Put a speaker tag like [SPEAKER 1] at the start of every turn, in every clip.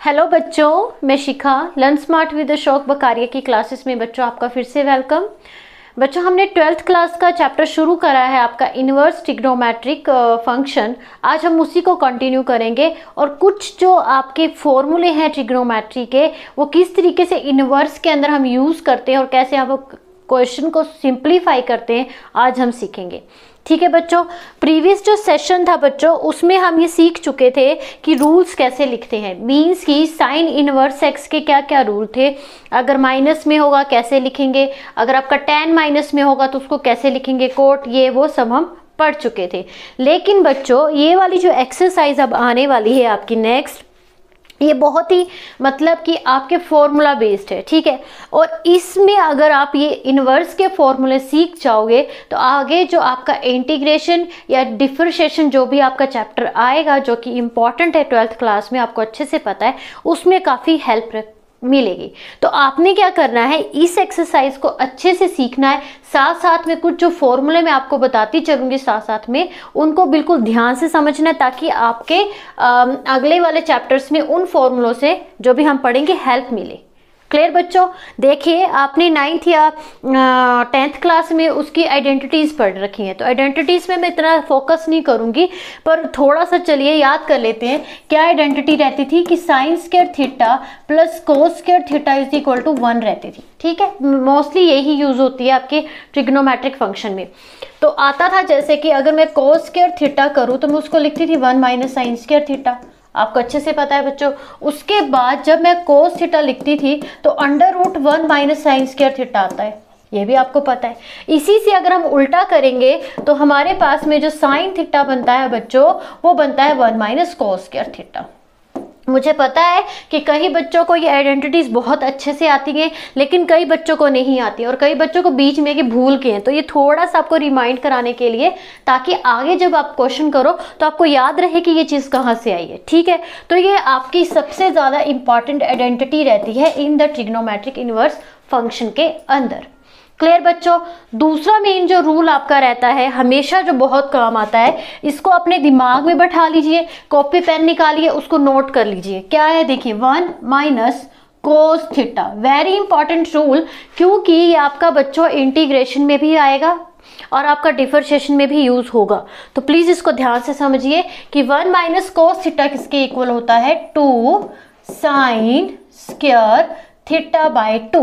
[SPEAKER 1] Hello बच्चों, मैं शिखा learn smart with शौक बकारिया की क्लासेस में बच्चों आपका फिर से वेलकम। बच्चों हमने 12th क्लास का चैप्टर शुरू करा है आपका इन्वर्स ट्रिग्नोमेट्रिक फंक्शन। आज हम उसी को कंटिन्यू करेंगे और कुछ जो आपके फॉर्मूले हैं ट्रिग्नोमेट्री के वो किस तरीके से इन्वर्स के अंदर हम यूज़ करते हैं और कैसे हम क्वेश्चन को सिंप्लीफाई करते हैं आज हम सीखेंगे। ठीक है बच्चों, प्रीवियस जो सेशन था बच्चों उसमें हम ये सीख चुके थे कि रूल्स कैसे लिखते हैं। मींस कि साइन इनवर्स एक्स के क्या क्या रूल थे, अगर माइनस में होगा कैसे लिखेंगे, अगर आपका टेन माइनस में होगा तो उसको कैसे लिखेंगे, कोट, ये वो सब हम पढ़ चुके थे। लेकिन बच्चों ये वाली जो एक्सरसाइज अब आने वाली है आपकी नेक्स्ट, ये बहुत ही मतलब कि आपके फॉर्मूला बेस्ड है। ठीक है, और इसमें अगर आप ये इन्वर्स के फॉर्मूले सीख जाओगे तो आगे जो आपका इंटीग्रेशन या डिफरेंशिएशन जो भी आपका चैप्टर आएगा जो कि इम्पॉर्टेंट है 12th क्लास में, आपको अच्छे से पता है, उसमें काफ़ी हेल्प मिलेगी। तो आपने क्या करना है, इस एक्सरसाइज को अच्छे से सीखना है, साथ साथ में कुछ जो फॉर्मूले मैं आपको बताती चलूंगी साथ साथ में उनको बिल्कुल ध्यान से समझना है ताकि आपके अगले वाले चैप्टर्स में उन फॉर्मूलों से जो भी हम पढ़ेंगे हेल्प मिले। क्लियर बच्चों, देखिए आपने 9th या 10th क्लास में उसकी आइडेंटिटीज़ पढ़ रखी हैं, तो आइडेंटिटीज़ में मैं इतना फोकस नहीं करूंगी, पर थोड़ा सा चलिए याद कर लेते हैं। क्या आइडेंटिटी रहती थी कि sine square theta plus cos square theta is equal to 1 रहती थी। ठीक है, मोस्टली यही यूज होती है आपके ट्रिग्नोमेट्रिक फंक्शन में। तो आता था जैसे कि अगर मैं कोस स्क्वायर थीटा करूँ तो मैं उसको लिखती थी 1 माइनस साइन स्क्वायर थीटा, आपको अच्छे से पता है बच्चों। उसके बाद जब मैं कोस थीटा लिखती थी तो under root 1 minus sine square theta आता है, ये भी आपको पता है। इसी से अगर हम उल्टा करेंगे तो हमारे पास में जो साइन थीटा बनता है बच्चों वो बनता है 1 माइनस कोस स्क्वायर थीटा। मुझे पता है कि कई बच्चों को ये आइडेंटिटीज बहुत अच्छे से आती हैं लेकिन कई बच्चों को नहीं आती और कई बच्चों को बीच में कि भूल गए हैं, तो ये थोड़ा सा आपको रिमाइंड कराने के लिए ताकि आगे जब आप क्वेश्चन करो तो आपको याद रहे कि ये चीज़ कहाँ से आई है। ठीक है, तो ये आपकी सबसे ज़्यादा इंपॉर्टेंट आइडेंटिटी रहती है in the trigonometric inverse function के अंदर। क्लियर बच्चों, दूसरा मेन जो रूल आपका रहता है हमेशा जो बहुत काम आता है, इसको अपने दिमाग में बैठा लीजिए, कॉपी पेन निकालिए, उसको नोट कर लीजिए। क्या है देखिए, 1 minus cos theta, very important rule, क्योंकि ये आपका बच्चों इंटीग्रेशन में भी आएगा और आपका डिफरेंशिएशन में भी यूज होगा। तो प्लीज इसको ध्यान से समझिए कि 1 माइनस कोस थीटा किसके इक्वल होता है, 2 sine square theta by 2।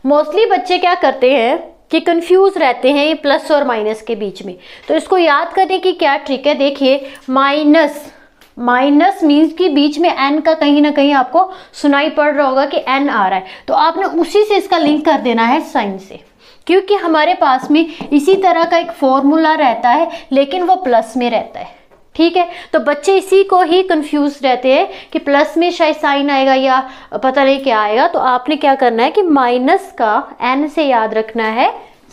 [SPEAKER 1] Mostly बच्चे क्या करते हैं कि कंफ्यूज रहते हैं ये प्लस और माइनस के बीच में, तो इसको याद करने की क्या ट्रिक है, देखिए माइनस मीन्स कि बीच में एन का कहीं ना कहीं आपको सुनाई पड़ रहा होगा कि एन आ रहा है, तो आपने उसी से इसका लिंक कर देना है साइन से, क्योंकि हमारे पास में इसी तरह का एक फॉर्मूला रहता है लेकिन वो प्लस में रहता है। ठीक है, तो बच्चे इसी को ही कंफ्यूज रहते हैं कि प्लस में शायद साइन आएगा या पता नहीं क्या आएगा, तो आपने क्या करना है कि माइनस का एन से याद रखना है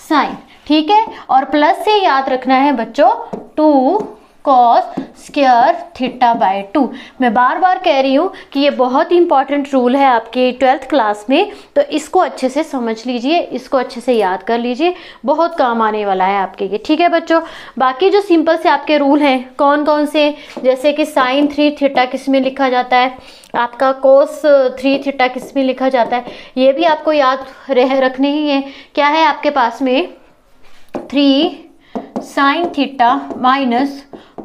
[SPEAKER 1] साइन। ठीक है, और प्लस से याद रखना है बच्चों 2 कॉस स्क्वायर थीटा बाय 2। मैं बार बार कह रही हूँ कि ये बहुत ही इंपॉर्टेंट रूल है आपके 12th क्लास में, तो इसको अच्छे से समझ लीजिए, इसको अच्छे से याद कर लीजिए, बहुत काम आने वाला है आपके ये। ठीक है बच्चों, बाकी जो सिंपल से आपके रूल हैं कौन कौन से, जैसे कि साइन 3 थीटा किस में लिखा जाता है, आपका कोस 3 थीटा किस में लिखा जाता है, ये भी आपको याद रखने ही है। क्या है आपके पास में 3 साइन थीटा माइनस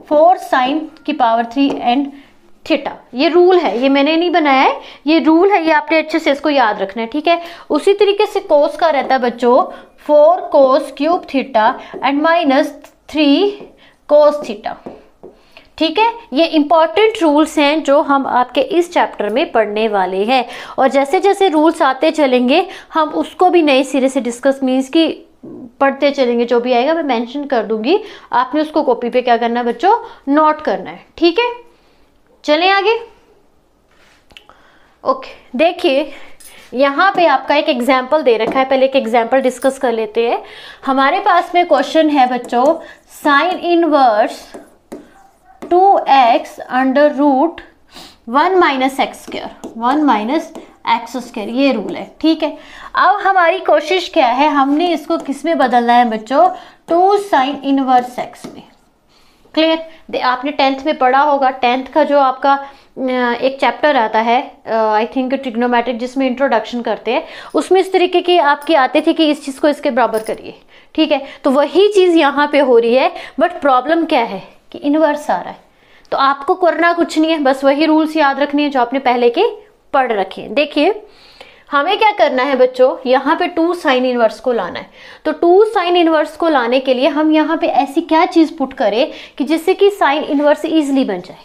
[SPEAKER 1] 4 साइन की पावर 3 एंड थीटा, ये रूल है, ये मैंने नहीं बनाया है, ये रूल है, ये आपने अच्छे से इसको याद रखना है। ठीक है, उसी तरीके से कोस का रहता है बच्चों 4 cos cube theta and minus 3 cos theta. ठीक है, ये इंपॉर्टेंट रूल्स हैं जो हम आपके इस चैप्टर में पढ़ने वाले हैं, और जैसे जैसे रूल्स आते चलेंगे हम उसको भी नए सिरे से डिस्कस मीन्स की पढ़ते चलेंगे, जो भी आएगा मैं मेंशन कर दूंगी, आपने उसको कॉपी पे क्या करना है बच्चों, नोट करना है। ठीक है, चलें आगे। ओके, देखिए यहाँ पे आपका एक एग्जाम्पल दे रखा है, पहले एक एग्जाम्पल डिस्कस कर लेते हैं। हमारे पास में क्वेश्चन है बच्चों, sine inverse 2x under root 1 minus x square, 1 minus x square, ये रूल है। ठीक है, अब हमारी कोशिश क्या है, हमने इसको किस में बदलना है बच्चों, 2 साइन इनवर्स एक्स में। क्लियर, आपने 10th में पढ़ा होगा, 10th का जो आपका एक चैप्टर आता है आई थिंक ट्रिग्नोमेट्रिक, जिसमें इंट्रोडक्शन करते हैं, उसमें इस तरीके की आपकी आते थे कि इस चीज़ को इसके बराबर करिए, ठीक है। तो वही चीज़ यहाँ पे हो रही है, बट प्रॉब्लम क्या है कि इन्वर्स आ रहा है। तो आपको करना कुछ नहीं है, बस वही रूल्स याद रखने हैं जो आपने पहले के पढ़ रखे हैं। देखिए हमें क्या करना है बच्चों, यहाँ पे 2 साइन इनवर्स को लाना है। तो 2 साइन इनवर्स को लाने के लिए हम यहाँ पे ऐसी क्या चीज़ पुट करें कि जिससे कि साइन इनवर्स इजीली बन जाए,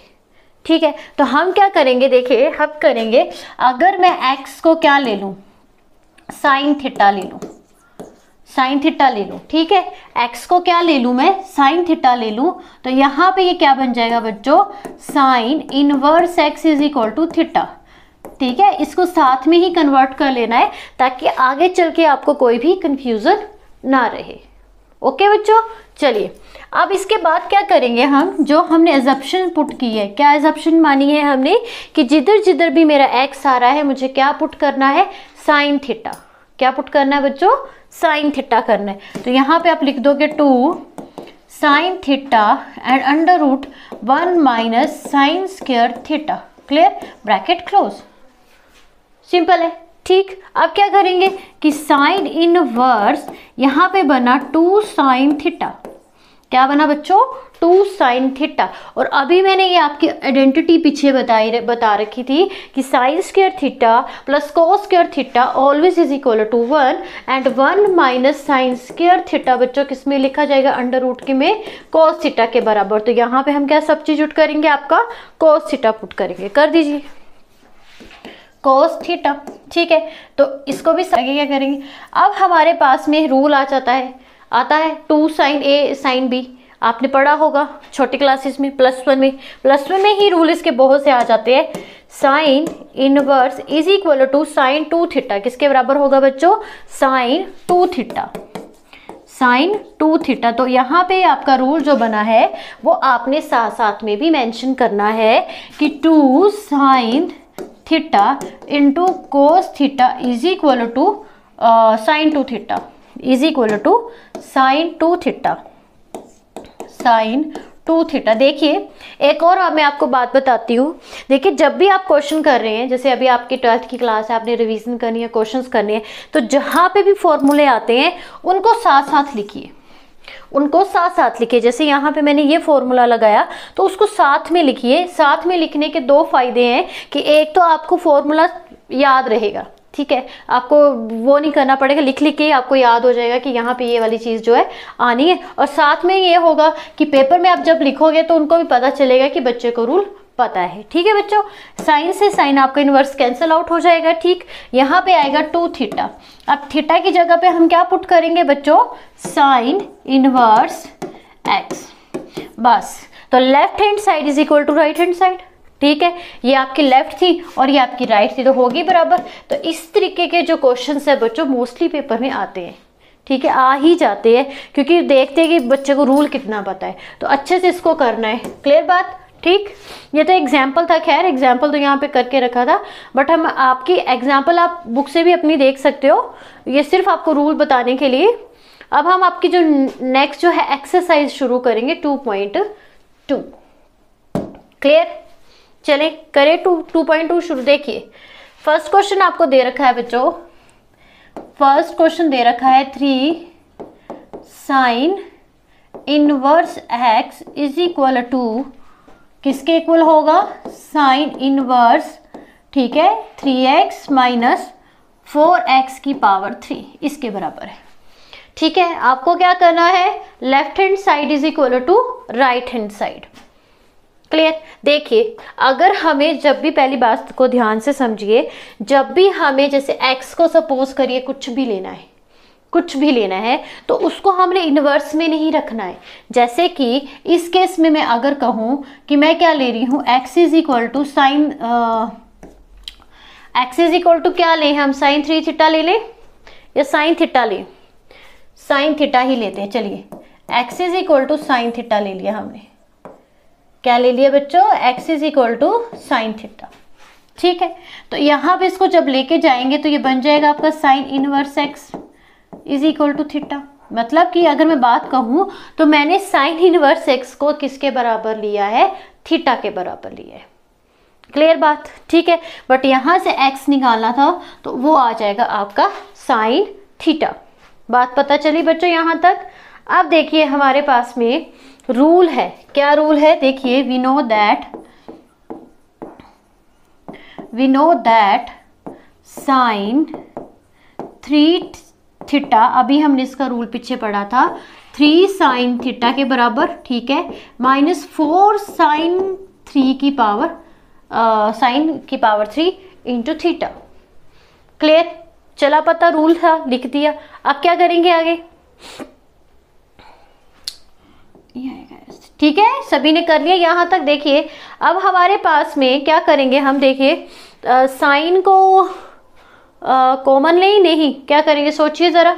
[SPEAKER 1] ठीक है। तो हम क्या करेंगे, देखिए हम करेंगे, अगर मैं x को क्या ले लूँ, साइन थीटा ले लूँ, साइन थीटा ले लूँ, ठीक है। x को क्या ले लूँ मैं, साइन थीटा ले लूँ, तो यहाँ पे ये क्या बन जाएगा बच्चों, sine inverse x is equal to theta, ठीक है। इसको साथ में ही कन्वर्ट कर लेना है ताकि आगे चल के आपको कोई भी कंफ्यूजन ना रहे। ओके बच्चों, चलिए अब इसके बाद क्या करेंगे हम, जो हमने एजम्पशन पुट की है, क्या एजम्पशन मानी है हमने कि जिधर जिधर भी मेरा x आ रहा है मुझे क्या पुट करना है, साइन थीटा। क्या पुट करना है बच्चों, साइन थीटा करना है। तो यहाँ पे आप लिख दोगे 2 sine theta and under root 1 minus sine square theta, clear, bracket close, simple है, ठीक। अब क्या करेंगे कि साइन इनवर्स यहाँ पे बना 2 साइन थीटा, क्या बना बच्चों, 2 साइन थीटा। और अभी मैंने ये आपकी आइडेंटिटी पीछे बता रखी थी कि sine square theta plus cos square theta always is equal to 1 and 1 minus sine square theta बच्चों किस में लिखा जाएगा, अंडर रूट के में कोस थीटा के बराबर। तो यहाँ पे हम क्या सब्स्टिट्यूट करेंगे, आपका कोस थीटा पुट करेंगे, कर दीजिए कोस थीटा, ठीक है। तो इसको भी आगे क्या करेंगे, अब हमारे पास में रूल आता है 2 साइन ए साइन बी, आपने पढ़ा होगा छोटी क्लासेस में, +1 में ही रूल इसके बहुत से आ जाते हैं। Sine inverse is equal to sine 2 theta, किसके बराबर होगा बच्चों, साइन 2 थीटा, साइन 2 थीटा। तो यहाँ पे आपका रूल जो बना है वो आपने साथ साथ में भी मेंशन करना है कि 2 sine theta into cos theta is equal to sine 2 theta is equal to sine 2 theta, sine 2 theta. देखिए एक और मैं आपको बात बताती हूँ, देखिए जब भी आप क्वेश्चन कर रहे हैं, जैसे अभी आपकी 12th की क्लास है, आपने रिवीजन करनी है, क्वेश्चंस करने हैं, तो जहाँ पे भी फॉर्मूले आते हैं उनको साथ साथ लिखिए, उनको साथ साथ लिखिए। जैसे यहाँ पे मैंने ये फॉर्मूला लगाया तो उसको साथ में लिखिए। साथ में लिखने के 2 फायदे हैं कि एक तो आपको फॉर्मूला याद रहेगा, ठीक है, आपको वो नहीं करना पड़ेगा, लिख लिख के आपको याद हो जाएगा कि यहाँ पे ये वाली चीज़ जो है आनी है। और साथ में ये होगा कि पेपर में आप जब लिखोगे तो उनको भी पता चलेगा कि बच्चे को रूल पता है, ठीक है बच्चों। साइन से साइन आपका इन्वर्स कैंसिल आउट हो जाएगा, ठीक। यहाँ पे आएगा 2 थीटा। अब थीटा की जगह पे हम क्या पुट करेंगे बच्चों, साइन इनवर्स एक्स, बस। तो left hand side is equal to right hand side, ठीक है। ये आपकी लेफ्ट थी और ये आपकी राइट थी, तो होगी बराबर। तो इस तरीके के जो क्वेश्चन है बच्चों मोस्टली पेपर में आते हैं, ठीक है, आ ही जाते हैं, क्योंकि देखते हैं कि बच्चे को रूल कितना पता है। तो अच्छे से इसको करना है, क्लियर बात, ठीक। ये तो एग्जाम्पल था, खैर एग्जाम्पल तो यहाँ पे करके रखा था, बट हम आपकी एग्जाम्पल आप बुक से भी अपनी देख सकते हो, ये सिर्फ आपको रूल बताने के लिए। अब हम आपकी जो नेक्स्ट जो है एक्सरसाइज शुरू करेंगे 2.2, क्लियर। चले करें 2.2 शुरू। देखिए फर्स्ट क्वेश्चन आपको दे रखा है बच्चों, फर्स्ट क्वेश्चन दे रखा है 3 sine inverse x is equal to, किसके इक्वल होगा, साइन इनवर्स, ठीक है, 3x माइनस 4x की पावर 3, इसके बराबर है, ठीक है। आपको क्या करना है, left hand side is equal to right hand side, clear. देखिए अगर हमें जब भी, पहली बात को ध्यान से समझिए, जब भी हमें जैसे x को सपोज करिए कुछ भी लेना है, कुछ भी लेना है, तो उसको हमने इन्वर्स में नहीं रखना है। जैसे कि इस केस में मैं अगर कहूँ कि मैं क्या ले रही हूँ, x is equal to sine, x is equal to क्या लें हम, साइन 3 थीटा ले लें या साइन थीटा लें, साइन थीटा ही लेते हैं। चलिए x is equal to sine theta ले लिया हमने, क्या ले लिया बच्चों, x is equal to sine theta, ठीक है। तो यहाँ पे इसको जब लेके जाएंगे तो ये बन जाएगा आपका sine inverse x is equal to theta. मतलब कि अगर मैं बात कहूँ तो मैंने साइन इनवर्स x को किसके बराबर लिया है, थीटा के बराबर लिया है, क्लियर बात, ठीक है। बट यहाँ से x निकालना था तो वो आ जाएगा आपका साइन थीटा। बात पता चली बच्चों यहाँ तक। अब देखिए हमारे पास में रूल है, क्या रूल है, देखिए we know that sine 3 theta, अभी हमने इसका रूल पीछे पढ़ा था, 3 साइन थीटा के बराबर, ठीक है, -4 साइन 3 की पावर साइन की पावर 3 इंटू थीटा। क्लियर, चला पता, रूल था, लिख दिया। अब क्या करेंगे आगे, ठीक है, सभी ने कर लिया यहाँ तक। देखिए अब हमारे पास में क्या करेंगे हम, देखिए साइन को कॉमन ले ही नहीं, क्या करेंगे सोचिए जरा।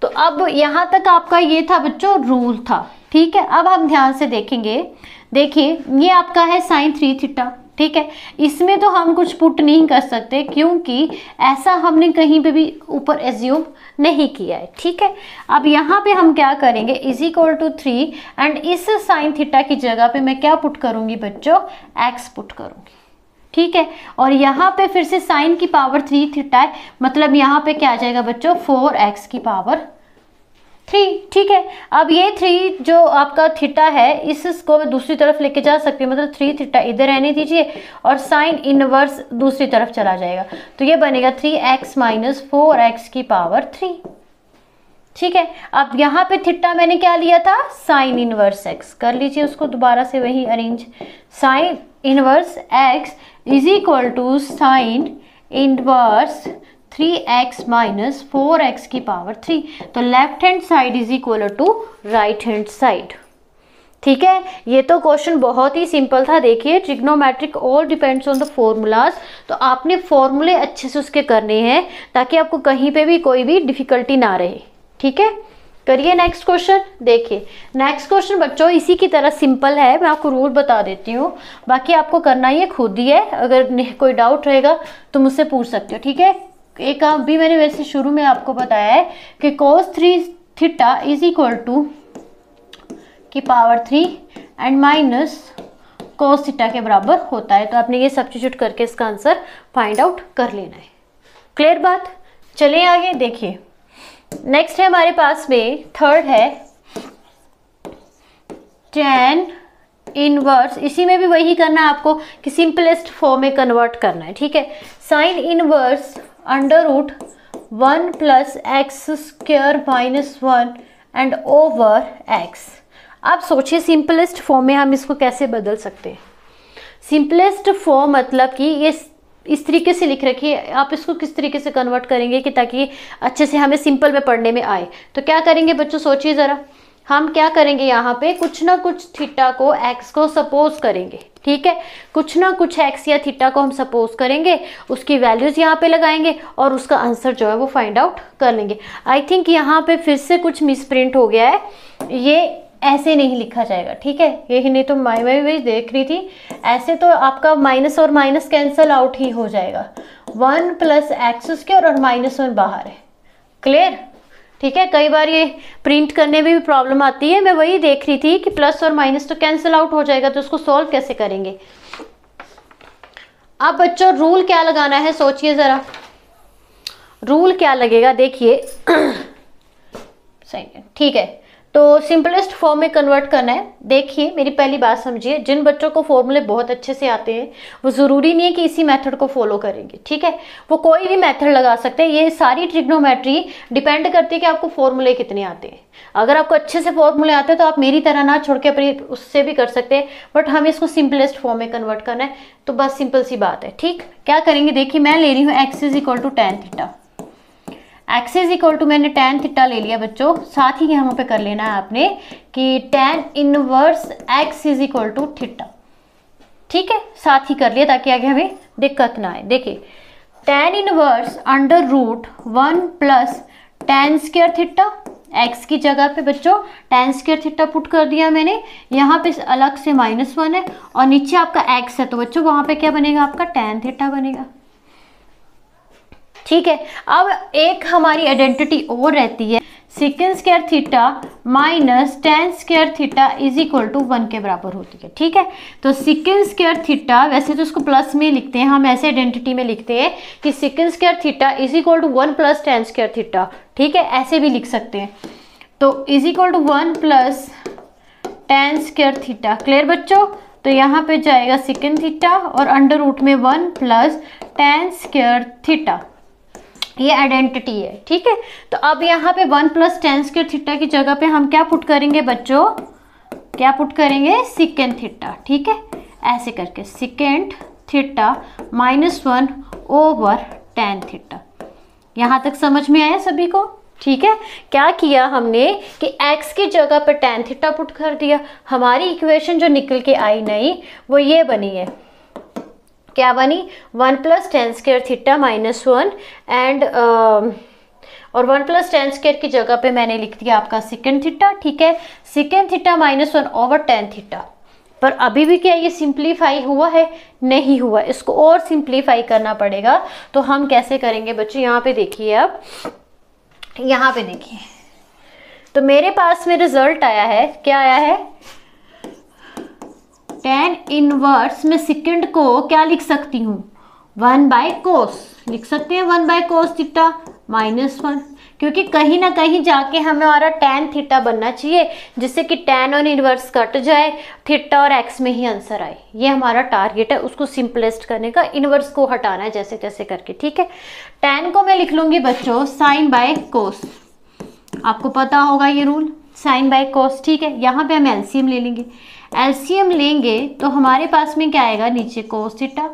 [SPEAKER 1] तो अब यहाँ तक आपका ये था बच्चों रूल था, ठीक है। अब हम ध्यान से देखेंगे, देखिए ये आपका है साइन 3 थीटा, ठीक है। इसमें तो हम कुछ पुट नहीं कर सकते क्योंकि ऐसा हमने कहीं पे भी ऊपर एज्यूम नहीं किया है, ठीक है। अब यहाँ पे हम क्या करेंगे, = 3 एंड इस साइन थीटा की जगह पे मैं क्या पुट करूंगी बच्चों, x पुट करूंगी, ठीक है। और यहाँ पे फिर से साइन की पावर 3 थीटा है, मतलब यहाँ पे क्या आ जाएगा बच्चों, 4x की पावर 3, ठीक है। अब ये 3 जो आपका थीटा है इसको मैं दूसरी तरफ लेके जा सकती हूँ, मतलब 3 थीटा इधर रहने दीजिए और साइन इनवर्स दूसरी तरफ चला जाएगा, तो ये बनेगा 3x - 4x की पावर 3, ठीक है। अब यहाँ पे थीटा मैंने क्या लिया था, साइन इनवर्स x, कर लीजिए उसको दोबारा से वही arrange, sign inverse x = sine inverse 3x - 4x की पावर 3, तो left hand side = right hand side, ठीक है। ये तो क्वेश्चन बहुत ही सिंपल था। देखिए trigonometric all depends on the formulas, तो आपने फॉर्मूले अच्छे से उसके करने हैं ताकि आपको कहीं पे भी कोई भी डिफिकल्टी ना रहे, ठीक है। करिए नेक्स्ट क्वेश्चन। देखिए नेक्स्ट क्वेश्चन बच्चों इसी की तरह सिंपल है, मैं आपको रूल बता देती हूँ, बाकी आपको करना ये खुद ही है। अगर कोई डाउट रहेगा तो मुझसे पूछ सकते हो, ठीक है। एक अभी मैंने वैसे शुरू में आपको बताया है कि cos 3 थीटा = की power 3 and minus cos theta के बराबर होता है, तो आपने ये सब्स्टिट्यूट करके इसका आंसर फाइंड आउट कर लेना है। क्लियर बात, चलिए आगे देखिए। नेक्स्ट है हमारे पास में थर्ड है tan इनवर्स, इसी में भी वही करना है आपको कि सिंपलेस्ट फॉर्म में कन्वर्ट करना है, ठीक है। Sine inverse √1 + x² - 1 and over x। आप सोचिए सिंपलेस्ट फॉर्म में हम इसको कैसे बदल सकते हैं। सिंपलेस्ट फॉर्म मतलब कि ये इस तरीके से लिख रखिए, आप इसको किस तरीके से कन्वर्ट करेंगे कि ताकि अच्छे से हमें सिंपल में पढ़ने में आए। तो क्या करेंगे बच्चों सोचिए ज़रा, हम क्या करेंगे यहाँ पे कुछ ना कुछ थीटा को x को सपोज करेंगे, ठीक है। कुछ ना कुछ x या थीटा को हम सपोज करेंगे, उसकी वैल्यूज यहाँ पे लगाएंगे और उसका आंसर जो है वो फाइंड आउट कर लेंगे। आई थिंक यहाँ पे फिर से कुछ मिसप्रिंट हो गया है, ये ऐसे नहीं लिखा जाएगा, ठीक है। यही नहीं तो मैं भी देख रही थी, ऐसे तो आपका माइनस और माइनस कैंसल आउट ही हो जाएगा, 1 + x² और -1 बाहर है। क्लियर, ठीक है। कई बार ये प्रिंट करने में भी प्रॉब्लम आती है, मैं वही देख रही थी कि प्लस और माइनस तो कैंसिल आउट हो जाएगा, तो उसको सॉल्व कैसे करेंगे। अब बच्चों रूल क्या लगाना है सोचिए ज़रा, रूल क्या लगेगा, देखिए सही है, ठीक है। तो सिंपलेस्ट फॉर्म में कन्वर्ट करना है। देखिए मेरी पहली बात समझिए, जिन बच्चों को फॉर्मूले बहुत अच्छे से आते हैं वो ज़रूरी नहीं है कि इसी मेथड को फॉलो करेंगे, ठीक है। वो कोई भी मेथड लगा सकते हैं। ये सारी ट्रिग्नोमेट्री डिपेंड करती है कि आपको फॉर्मूले कितने आते हैं। अगर आपको अच्छे से फॉर्मूले आते हैं तो आप मेरी तरह ना छोड़ के अपनी उससे भी कर सकते हैं, बट हमें इसको सिंपलेस्ट फॉर्म में कन्वर्ट करना है, तो बस सिंपल सी बात है, ठीक। क्या करेंगे, देखिए मैं ले रही हूँ x = tan थीटा, x = मैंने tan थीटा ले लिया बच्चों। साथ ही यहाँ पे कर लेना है आपने कि tan इनवर्स x = थीटा, ठीक है, साथ ही कर लिया ताकि आगे हमें दिक्कत ना आए। देखिए tan inverse √1 + tan² theta, x की जगह पे बच्चों tan² थीटा पुट कर दिया मैंने, यहाँ पे अलग से -1 है और नीचे आपका x है, तो बच्चों वहाँ पे क्या बनेगा, आपका tan थीटा बनेगा, ठीक है। अब एक हमारी आइडेंटिटी और रहती है secant square theta minus tan square theta is equal to 1 के बराबर होती है। ठीक है, तो सेकेंड स्क्वायर थीटा, वैसे तो इसको प्लस में लिखते हैं हम, ऐसे आइडेंटिटी में लिखते हैं कि secant square theta is equal to 1 plus tan square theta. ठीक है, ऐसे भी लिख सकते हैं। तो is equal to 1 plus tan square theta. Clear बच्चों? तो यहाँ पे जाएगा सेकेंड थीटा और अंडर रूट में 1 प्लस टेन स्क्वायर थीटा, ये आइडेंटिटी है। ठीक है, तो अब यहाँ पे 1 प्लस टेन स्क्वायर थीटा की जगह पे हम क्या पुट करेंगे बच्चों? क्या पुट करेंगे? Second theta. ठीक है, ऐसे करके second theta -1 over tan theta. यहाँ तक समझ में आया सभी को? ठीक है, क्या किया हमने कि x की जगह पर टेन थीटा पुट कर दिया। हमारी इक्वेशन जो निकल के आई नहीं वो ये बनी है, क्या बनी? 1 plus tan square theta -1 and और 1 प्लस टेन स्क्वायर की जगह पे मैंने लिख दिया आपका सेकेंड थीटा। ठीक है, second theta -1 over tan theta. पर अभी भी क्या ये सिंप्लीफाई हुआ है? नहीं हुआ, इसको और सिंप्लीफाई करना पड़ेगा। तो हम कैसे करेंगे बच्चों? यहाँ पे देखिए, अब यहाँ पे देखिए, तो मेरे पास में रिजल्ट आया है, क्या आया है? टेन इनवर्स में सेकेंड को क्या लिख सकती हूँ? 1 बाय कोस लिख सकते हैं, 1 बाय कोस थीटा -1, क्योंकि कहीं ना कहीं जाके हमारा टेन थीटा बनना चाहिए जिससे कि टेन और इनवर्स कट जाए, थीटा और एक्स में ही आंसर आए। ये हमारा टारगेट है, उसको सिंपलेस्ट करने का, इनवर्स को हटाना है जैसे तैसे करके। ठीक है, टेन को मैं लिख लूंगी बच्चों साइन बाय कोस, आपको पता होगा ये रूल, साइन बाय कोस। ठीक है, यहाँ पे हम एलसीएम ले लेंगे। एलसीएम लेंगे तो हमारे पास में क्या आएगा? नीचे कोस थीटा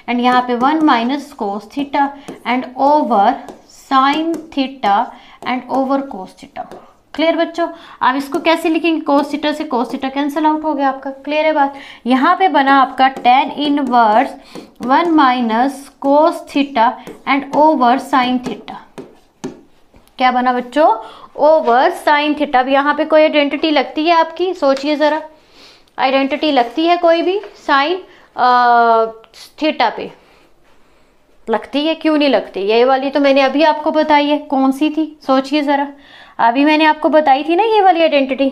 [SPEAKER 1] एंड यहाँ पे 1 minus cos theta and over sign theta and over cos theta. Clear बच्चों? अब इसको कैसे लिखेंगे? कोस थीटा से कोस थीटा कैंसिल आउट हो गया आपका। क्लियर है बात? यहाँ पे बना आपका tan inverse 1 minus cos theta and over sine theta. क्या बना बच्चों? Over sine theta. अब यहाँ पे कोई आइडेंटिटी लगती है आपकी? सोचिए जरा, आइडेंटिटी लगती है कोई भी साइन थीटा पे? लगती है? क्यों नहीं लगती? ये वाली तो मैंने अभी आपको बताई है। कौन सी थी? सोचिए जरा, अभी मैंने आपको बताई थी ना ये वाली आइडेंटिटी।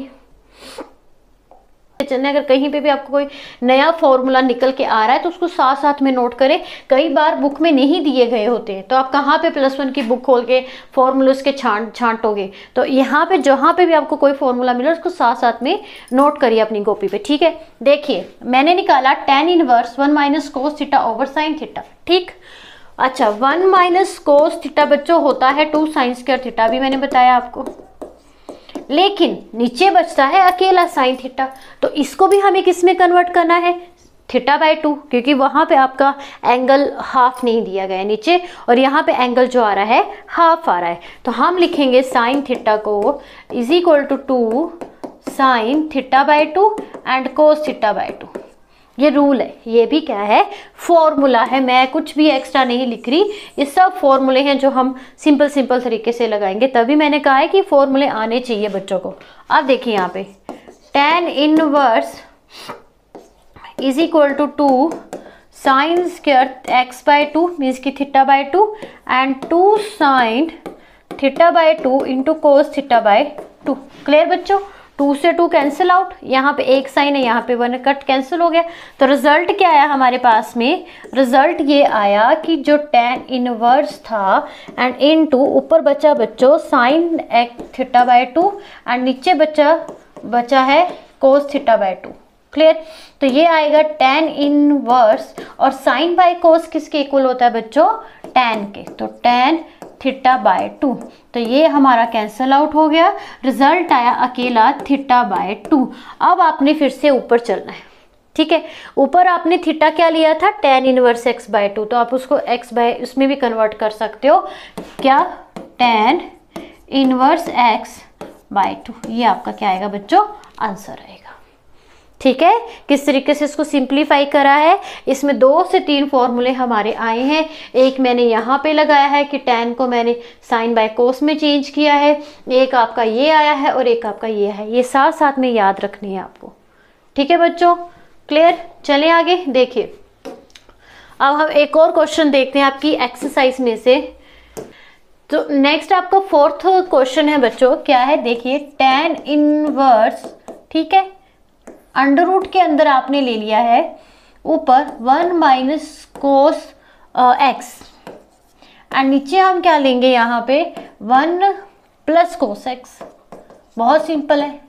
[SPEAKER 1] अगर कहीं पे भी आपको कोई नया फॉर्मूला निकल के आ रहा है तो उसको साथ साथ में नोट करें। कई बार बुक में नहीं दिए गए होते हैं तो आप कहाँ पे +1 की बुक खोल के फॉर्मूले के छांटोगे। तो यहाँ पे जहाँ पे भी आपको कोई फॉर्मूला मिले उसको साथ साथ में नोट करिए अपनी कॉपी पे। ठीक है, देखिए मैंने निकाला tan inverse 1 minus cos theta over sign theta. ठीक, अच्छा 1 माइनस कोस थीटा बच्चों होता है 2 साइन स्क्वायर थीटा, अभी मैंने बताया आपको। लेकिन नीचे बचता है अकेला साइन थीटा, तो इसको भी हमें किस में कन्वर्ट करना है? थीटा बाय 2, क्योंकि वहां पे आपका एंगल हाफ नहीं दिया गया है नीचे, और यहाँ पे एंगल जो आ रहा है हाफ आ रहा है। तो हम लिखेंगे साइन थीटा को is equal to 2 sine theta by 2 and cos theta by 2। ये रूल है, ये भी क्या है? फॉर्मूला है। मैं कुछ भी एक्स्ट्रा नहीं लिख रही, ये सब फॉर्मूले हैं जो हम सिंपल तरीके से लगाएंगे। तभी मैंने कहा है कि फॉर्मूले आने चाहिए बच्चों को। अब देखिए यहाँ पे tan inverse is equal to 2 sine square x by 2 means की theta by 2 and 2 sine theta by 2 into cos theta by 2। Clear बच्चों? 2 से 2 कैंसिल आउट, यहाँ पे एक साइन है, यहाँ पे 1 कट कैंसिल हो गया। तो रिजल्ट क्या आया हमारे पास में? रिजल्ट ये आया कि जो टेन इनवर्स था एंड इनटू ऊपर बचा बच्चों साइन थीटा बाय 2 एंड नीचे बचा है कोस थीटा बाय 2। क्लियर? तो ये आएगा टेन इनवर्स, और साइन बाय कोस किसके इक्वल होता है बच्चों? टेन के। तो टेन थीटा बाय 2, तो ये हमारा कैंसल आउट हो गया। रिजल्ट आया अकेला थीटा बाय 2। अब आपने फिर से ऊपर चलना है। ठीक है, ऊपर आपने थीटा क्या लिया था? टेन इनवर्स एक्स बाय 2, तो आप उसको एक्स बाय उसमें भी कन्वर्ट कर सकते हो। क्या? Tan inverse x by 2। ये आपका क्या आएगा बच्चों? आंसर आएगा। ठीक है, किस तरीके से इसको सिंप्लीफाई करा है? इसमें 2 से 3 फॉर्मूले हमारे आए हैं। एक मैंने यहाँ पे लगाया है कि टेन को मैंने साइन बाय कोस में चेंज किया है, एक आपका ये आया है और एक आपका ये है। ये साथ साथ में याद रखनी है आपको। ठीक है बच्चों? क्लियर? चलें आगे। देखिए अब हम एक और क्वेश्चन देखते हैं आपकी एक्सरसाइज में से। तो नेक्स्ट आपका फोर्थ क्वेश्चन है बच्चों, क्या है देखिए, tan इनवर्स, ठीक है, अंडर रूट के अंदर आपने ले लिया है ऊपर 1 माइनस कोस एक्स, और नीचे हम क्या लेंगे यहाँ पे 1 प्लस कोस एक्स। बहुत सिंपल है,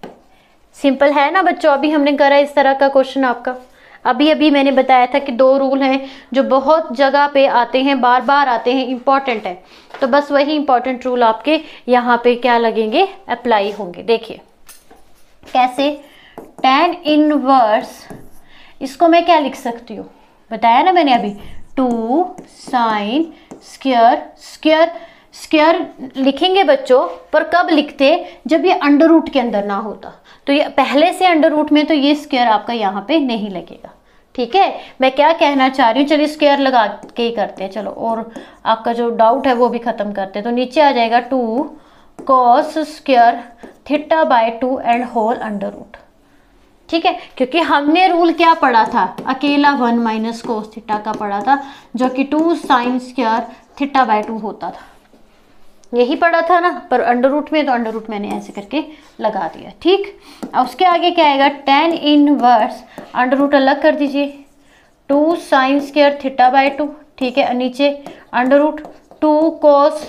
[SPEAKER 1] सिंपल है ना बच्चों। अभी हमने करा इस तरह का क्वेश्चन आपका, अभी मैंने बताया था कि 2 रूल हैं जो बहुत जगह पे आते हैं, बार बार आते हैं, इंपॉर्टेंट है, तो बस वही इंपॉर्टेंट रूल आपके यहाँ पे क्या लगेंगे, अप्लाई होंगे। देखिए कैसे, tan इनवर्स, इसको मैं क्या लिख सकती हूँ, बताया ना मैंने अभी, 2 साइन स्क्वायर, स्क्वायर लिखेंगे बच्चों, पर कब लिखते, जब ये अंडर रूट के अंदर ना होता। तो ये पहले से अंडर रूट में, तो ये स्क्वायर आपका यहाँ पे नहीं लगेगा, ठीक है। मैं क्या कहना चाह रही हूँ, चलिए स्क्वायर लगा के ही करते हैं, चलो, और आपका जो डाउट है वो भी खत्म करते हैं। तो नीचे आ जाएगा 2 cos square theta by 2 and whole under root, ठीक है, क्योंकि हमने रूल क्या पढ़ा था, अकेला 1 माइनस कोस थीटा का पढ़ा था, जो कि 2 साइन स्क्वायर थीटा बाय 2 होता था, यही पढ़ा था ना। पर अंडर रूट में, तो अंडर रूट मैंने ऐसे करके लगा दिया, ठीक। अब उसके आगे क्या आएगा, tan इनवर्स, अंडर रूट अलग कर दीजिए, 2 साइन स्क्वायर थीटा बाय 2, ठीक है, नीचे under root 2 cos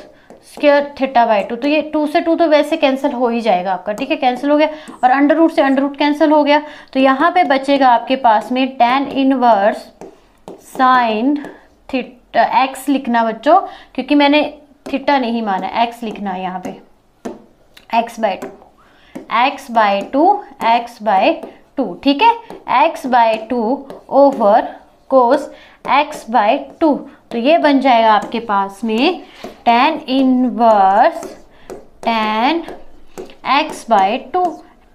[SPEAKER 1] square theta by 2, तो ये 2 से 2 तो वैसे कैंसिल हो ही जाएगा आपका, ठीक है, कैंसिल हो गया, और अंडर रूट से अंडर रूट कैंसिल हो गया, तो यहाँ पे बचेगा आपके पास में tan inverse sine theta x लिखना बच्चों, क्योंकि मैंने थीटा नहीं माना, एक्स लिखना है यहाँ पे, एक्स बाय 2, ठीक है, x by 2 over cos x by 2, तो ये बन जाएगा आपके पास में tan inverse tan x by 2,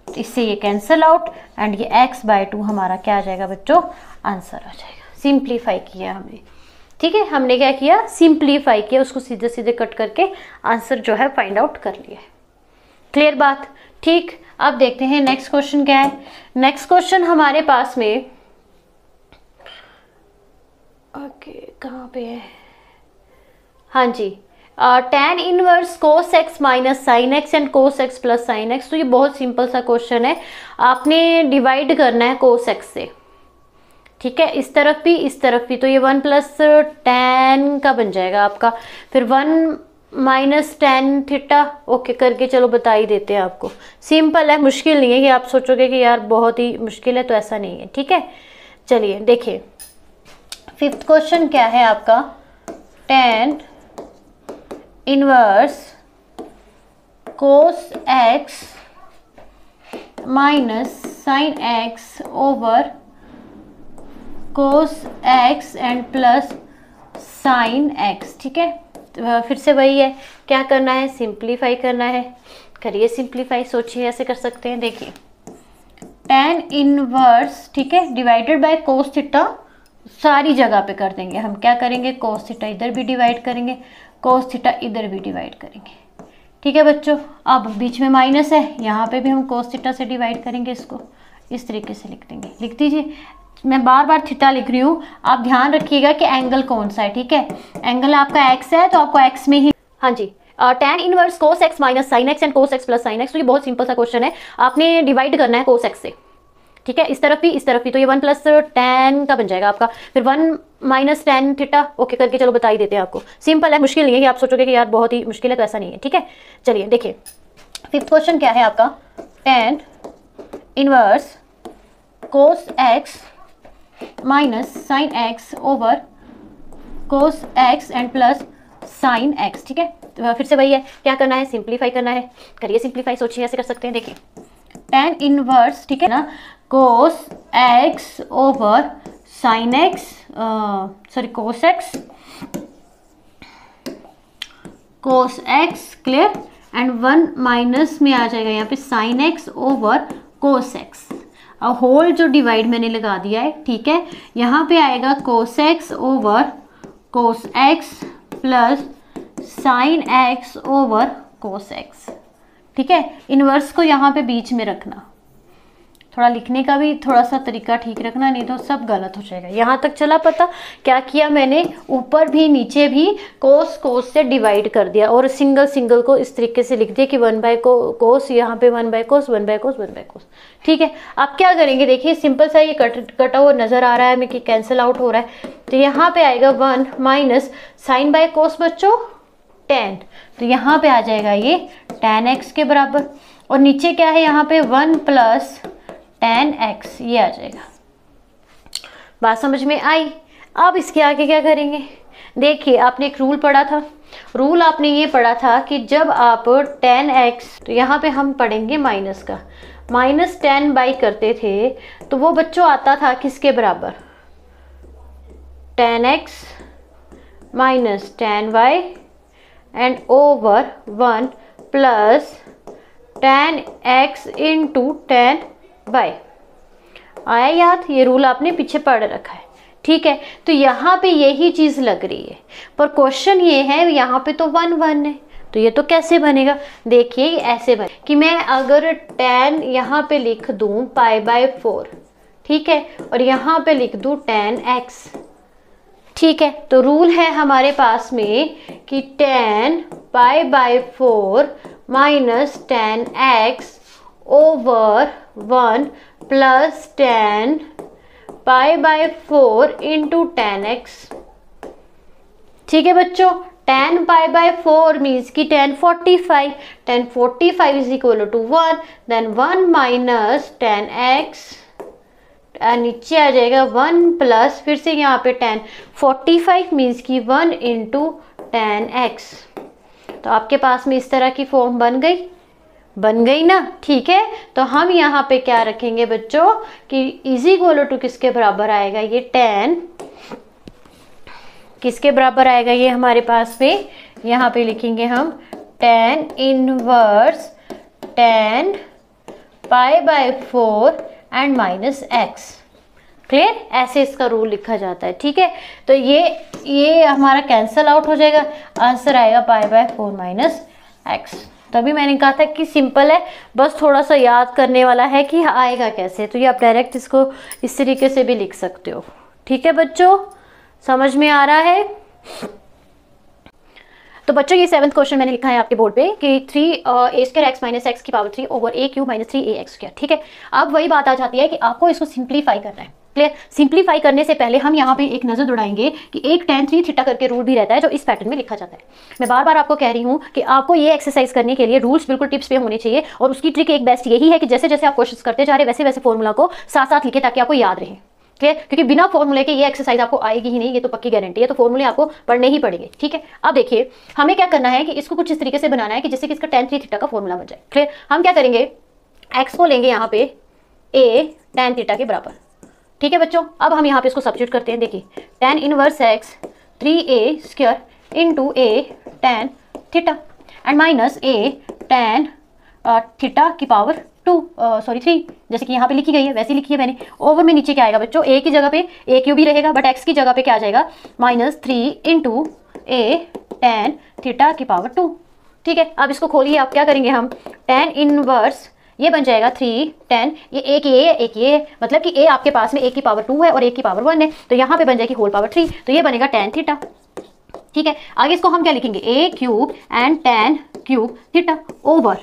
[SPEAKER 1] इससे ये कैंसिल आउट, एंड ये x बाय 2 हमारा क्या आ जाएगा बच्चों, आंसर आ जाएगा। सिंप्लीफाई किया हमने, ठीक है, हमने क्या किया, सिंप्लीफाई किया, उसको सीधे सीधे कट करके आंसर जो है फाइंड आउट कर लिया है। क्लियर बात, ठीक। अब देखते हैं नेक्स्ट क्वेश्चन क्या है। नेक्स्ट क्वेश्चन हमारे पास में, ओके कहाँ पे है, हाँ जी, tan inverse cos x minus sine x and cos x plus sine x. तो ये बहुत सिंपल सा क्वेश्चन है, आपने डिवाइड करना है कोस एक्स से, ठीक है, इस तरफ भी इस तरफ भी, तो ये 1 प्लस tan का बन जाएगा आपका, फिर 1 माइनस tan थीटा, ओके करके चलो बता ही देते हैं आपको, सिंपल है, मुश्किल नहीं है कि आप सोचोगे कि यार बहुत ही मुश्किल है, तो ऐसा नहीं है, ठीक है। चलिए देखिए फिफ्थ क्वेश्चन क्या है आपका, tan inverse cos x minus sine x over cos x and plus sine x, ठीक है। फिर से वही है, क्या करना है, सिंप्लीफाई करना है, करिए सिंप्लीफाई, सोचिए ऐसे कर सकते हैं। देखिए tan इनवर्स, ठीक है, डिवाइडेड बाय कोस थीटा, सारी जगह पे कर देंगे हम, क्या करेंगे, कोस थीटा इधर भी डिवाइड करेंगे, कोस थीटा इधर भी डिवाइड करेंगे, ठीक है बच्चों। अब बीच में माइनस है, यहाँ पे भी हम कोस थीटा से डिवाइड करेंगे, इसको इस तरीके से लिख देंगे, लिख दीजिए। मैं बार बार थीटा लिख रही हूँ, आप ध्यान रखिएगा कि एंगल कौन सा है, ठीक है, एंगल आपका एक्स है तो आपको एक्स में ही, हाँ जी, tan inverse cos x minus sine x and cos x plus sine x. तो ये बहुत सिंपल सा क्वेश्चन है, आपने डिवाइड करना है कोस एक्स से, ठीक है, इस तरफ भी इस तरफ भी, तो ये 1 प्लस tan का बन जाएगा आपका, फिर 1 माइनस tan थीटा, ओके करके चलो बता ही देते हैं आपको, सिंपल है, मुश्किल नहीं है कि आप सोचोगे कि यार बहुत ही मुश्किल है, तो ऐसा नहीं है, ठीक है। चलिए देखिए फिफ्थ क्वेश्चन क्या है आपका, tan inverse cos x minus sine x over cos x and plus sine x, ठीक है। तो फिर से वही है, क्या करना है, सिंप्लीफाई करना है, करिए सिंप्लीफाई, सोचिए ऐसे कर सकते हैं। देखिए tan इनवर्स, ठीक है ना, cos x over sine x, sorry cos x, clear, and 1 minus में आ जाएगा यहाँ पे sine x over cos x, और होल जो डिवाइड मैंने लगा दिया है, ठीक है, यहाँ पे आएगा cos x over cos x plus sine x over cos x, ठीक है। इनवर्स को यहाँ पे बीच में रखना, थोड़ा लिखने का भी थोड़ा सा तरीका ठीक रखना, नहीं तो सब गलत हो जाएगा। यहाँ तक चला पता? क्या किया मैंने, ऊपर भी नीचे भी कोस कोस से डिवाइड कर दिया और सिंगल सिंगल को इस तरीके से लिख दिया कि 1/कोस, यहाँ पे 1/कोस 1/कोस 1/कोस। ठीक है, अब क्या करेंगे, देखिए सिंपल सा ये कटा हुआ नजर आ रहा है हमें कि कैंसिल आउट हो रहा है। तो यहाँ पे आएगा 1 माइनस साइन बाय कोस बच्चों tan, तो यहाँ पे आ जाएगा ये tan x के बराबर, और नीचे क्या है यहाँ पे 1 प्लस tan x, ये आ जाएगा। बात समझ में आई? अब इसके आगे क्या करेंगे, देखिए आपने एक रूल पढ़ा था, रूल आपने ये पढ़ा था कि जब आप tan x, तो यहाँ पे हम पढ़ेंगे माइनस का, माइनस tan बाई करते थे तो वो बच्चों आता था किसके बराबर, tan x minus tan y and over 1 plus tan x into tan y। आया याद? ये रूल आपने पीछे पढ़ रखा है। ठीक है, तो यहाँ पे यही चीज़ लग रही है, पर क्वेश्चन ये है यहाँ पे तो 1 1 है, तो ये तो कैसे बनेगा, देखिए ऐसे बने कि मैं अगर tan यहाँ पे लिख दूँ π/4, ठीक है, और यहाँ पे लिख दूँ tan x। ठीक है, तो रूल है हमारे पास में कि tan π/4 minus tan x over 1 plus tan π/4 into tan x। ठीक है बच्चों, tan π/4 मीन्स की tan 45 is equal to 1, then 1 minus tan x, नीचे आ जाएगा 1 प्लस फिर से यहाँ पे tan 45 मीन्स की 1 इंटू tan x। तो आपके पास में इस तरह की फॉर्म बन गई ना। ठीक है, तो हम यहाँ पे क्या रखेंगे बच्चों कि इज इक्वल टू किसके बराबर आएगा, ये tan किसके बराबर आएगा, ये हमारे पास में यहाँ पे लिखेंगे हम tan inverse tan π/4 and minus x। Clear? ऐसे इसका रूल लिखा जाता है। ठीक है, तो ये हमारा कैंसल आउट हो जाएगा, आंसर आएगा π/4 माइनस x। तभी मैंने कहा था कि सिंपल है, बस थोड़ा सा याद करने वाला है कि आएगा कैसे, तो ये आप डायरेक्ट इसको इस तरीके से भी लिख सकते हो। ठीक है बच्चों, समझ में आ रहा है? तो बच्चों ये 7th क्वेश्चन मैंने लिखा है आपके बोर्ड पे कि 3a² x माइनस एक्स की power 3 over a³ minus 3ax²। ठीक है, अब वही बात आ जाती है कि आपको इसको सिंप्लीफाई करना है। क्लियर? सिंप्लीफाई करने से पहले हम यहाँ पे एक नजर दौड़ाएंगे कि एक tan 3 थीटा करके रूल भी रहता है जो इस पैटर्न में लिखा जाता है। मैं बार बार आपको कह रही हूँ कि आपको ये एक्सरसाइज करने के लिए रूल्स बिल्कुल टिप्स पे होने चाहिए, और उसकी ट्रिक एक बेस्ट यही है कि जैसे जैसे आप क्वेश्चन करते जा रहे वैसे वैसे फॉर्मूला को साथ साथ लिखे ताकि आपको याद रहे। क्लियर? क्योंकि बिना फॉर्मूले के ये एक्सरसाइज आपको आएगी ही नहीं, ये तो पक्की गारंटी है, तो फॉर्मूले आपको पढ़ने ही पड़ेंगे। ठीक है, अब देखिए हमें क्या करना है कि इसको कुछ इस तरीके से बनाना है कि जिससे कि इसका tan 3 थीटा का फॉर्मूला बन जाए। क्लियर? हम क्या करेंगे, x को लेंगे यहाँ पे a tan थीटा के बराबर। ठीक है बच्चों, अब हम यहाँ पे इसको सब्स्टिट्यूट करते हैं। देखिए tan inverse x 3a² into a tan theta and minus a tan theta की पावर 3, जैसे कि यहाँ पे लिखी गई है वैसे लिखी है मैंने। ओवर में नीचे क्या आएगा बच्चों, a की जगह पे a³ भी रहेगा, बट x की जगह पे क्या आ जाएगा -3 इंटू a tan थीटा की पावर 2। ठीक है, अब इसको खोलिए, आप क्या करेंगे, हम tan इनवर्स ये बन जाएगा 3 tan, ये एक ये है, मतलब कि a आपके पास में a की पावर 2 है और a की पावर 1 है, तो यहाँ पे बन जाएगी होल पावर 3, तो ये बनेगा tan थीटा। ठीक है, आगे इसको हम क्या लिखेंगे, a³ and tan cube theta over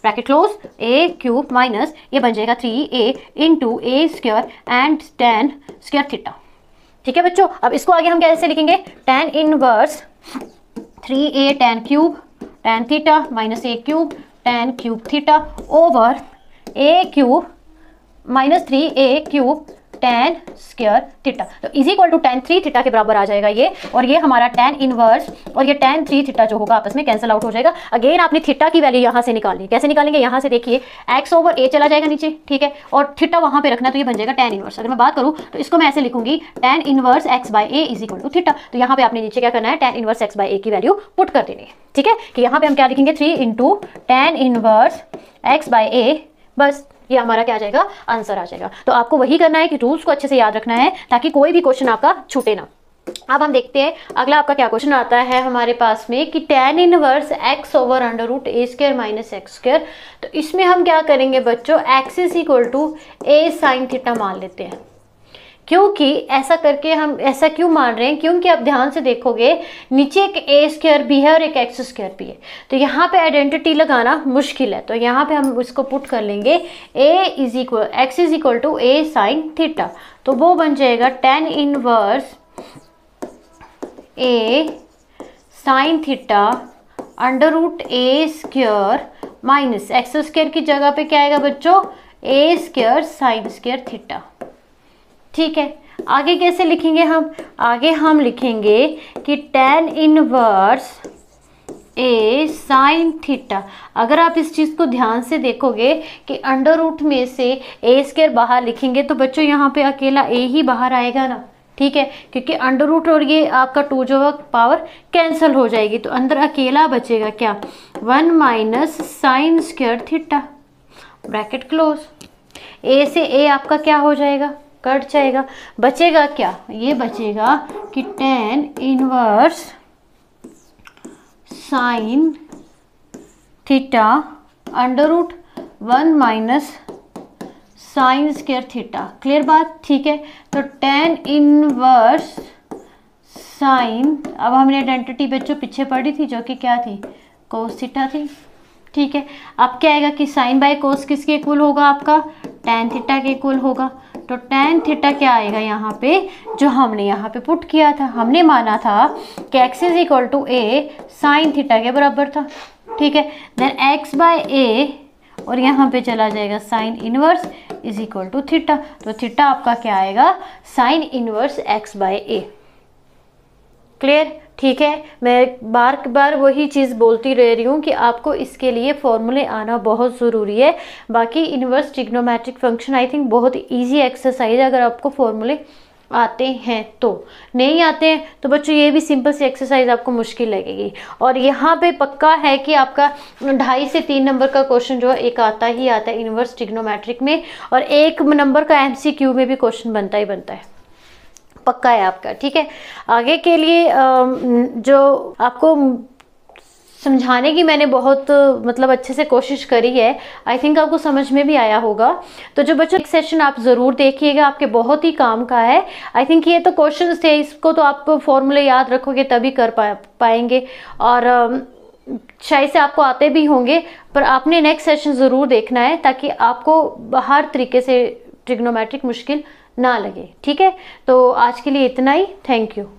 [SPEAKER 1] bracket close a³ minus ये बन जाएगा 3a into a² and tan square theta. ठीक है बच्चों, अब इसको आगे हम कैसे लिखेंगे, tan inverse 3a tan theta minus a³ tan cube theta over a³ minus 3a³ tan square theta, तो is equal to tan 3 theta के बराबर आ जाएगा ये, और ये हमारा tan इनवर्स और ये tan 3 थीटा जो होगा आपस में कैंसिल आउट हो जाएगा। अगेन आपने थीटा की वैल्यू यहाँ से निकालनी है, कैसे निकालेंगे, यहाँ से देखिए x ओवर a चला जाएगा नीचे। ठीक है, और थीटा वहाँ पे रखना है, तो ये बन जाएगा tan इनवर्स। अगर मैं बात करूँ तो इसको मैं ऐसे लिखूंगी tan inverse x/a is equal to theta, तो यहाँ पे आपने नीचे क्या करना है, tan इनवर्स x/a की वैल्यू पुट कर देनी है। ठीक है, कि यहाँ पे हम क्या लिखेंगे 3 इंटू tan इनवर्स x/a, बस ये हमारा क्या आ जाएगा, आंसर आ जाएगा। तो आपको वही करना है कि रूल्स को अच्छे से याद रखना है ताकि कोई भी क्वेश्चन आपका छूटे ना। अब हम देखते हैं अगला आपका क्या क्वेश्चन आता है हमारे पास में कि tan inverse x over under root a square minus x square. तो इसमें हम क्या करेंगे बच्चों, x is equal to a sine theta मान लेते हैं। क्योंकि ऐसा करके हम ऐसा क्यों मान रहे हैं, क्योंकि आप ध्यान से देखोगे नीचे एक ए स्क्वायर भी है और एक एक्स स्क्वायर भी है, तो यहाँ पे आइडेंटिटी लगाना मुश्किल है। तो यहाँ पे हम इसको पुट कर लेंगे x is equal to a sine theta. तो वो बन जाएगा tan inverse a sine theta under root a square minus x square की जगह पे क्या आएगा बच्चों, a square sine square theta. ठीक है, आगे कैसे लिखेंगे हम, आगे हम लिखेंगे कि tan inverse a sine theta. अगर आप इस चीज़ को ध्यान से देखोगे कि अंडर रूट में से ए स्क्वायर बाहर लिखेंगे तो बच्चों यहाँ पे अकेला ए ही बाहर आएगा ना। ठीक है, क्योंकि अंडर रूट और ये आपका 2 जो पावर कैंसिल हो जाएगी, तो अंदर अकेला बचेगा क्या, 1 minus sine square theta, bracket close. A से ए आपका क्या हो जाएगा, कट जाएगा, बचेगा क्या, ये बचेगा कि tan inverse sine theta under root 1 minus sine square theta. Clear बात, ठीक है। तो tan इनवर्स साइन, अब हमने आइडेंटिटी बच्चों पीछे पढ़ी थी जो कि क्या थी, कोस थीटा थी। ठीक है, अब क्या आएगा कि साइन बाय कोस किसके इक्वल होगा, आपका tan थीटा के इक्वल होगा। तो tan थीटा क्या आएगा यहाँ पे, जो हमने यहाँ पे पुट किया था, हमने माना था कि x is equal to a sine theta के बराबर था। ठीक है, देन x बाय ए और यहाँ पे चला जाएगा sine inverse is equal to theta. तो थीटा आपका क्या आएगा, sine inverse x by a. Clear, ठीक है। मैं बार बार वही चीज़ बोलती रह रही हूँ कि आपको इसके लिए फॉर्मूले आना बहुत ज़रूरी है। बाकी inverse trigonometric function I think बहुत इजी एक्सरसाइज है, अगर आपको फॉर्मूले आते हैं तो। नहीं आते हैं तो बच्चों ये भी सिंपल सी एक्सरसाइज आपको मुश्किल लगेगी। और यहाँ पे पक्का है कि आपका 2.5 से 3 नंबर का क्वेश्चन जो है एक आता ही आता है इनवर्स ट्रिग्नोमेट्रिक में, और 1 नंबर का MCQ में भी क्वेश्चन बनता ही बनता है, पक्का है आपका। ठीक है, आगे के लिए जो आपको समझाने की मैंने बहुत मतलब अच्छे से कोशिश करी है, आई थिंक आपको समझ में भी आया होगा। तो जो बच्चों एक सेशन आप ज़रूर देखिएगा, आपके बहुत ही काम का है। आई थिंक ये तो क्वेश्चंस थे, इसको तो आप फॉर्मूले याद रखोगे तभी कर पाएंगे, और शायद से आपको आते भी होंगे, पर आपने नेक्स्ट सेशन ज़रूर देखना है ताकि आपको हर तरीके से ट्रिग्नोमेट्रिक मुश्किल ना लगे। ठीक है, तो आज के लिए इतना ही, थैंक यू।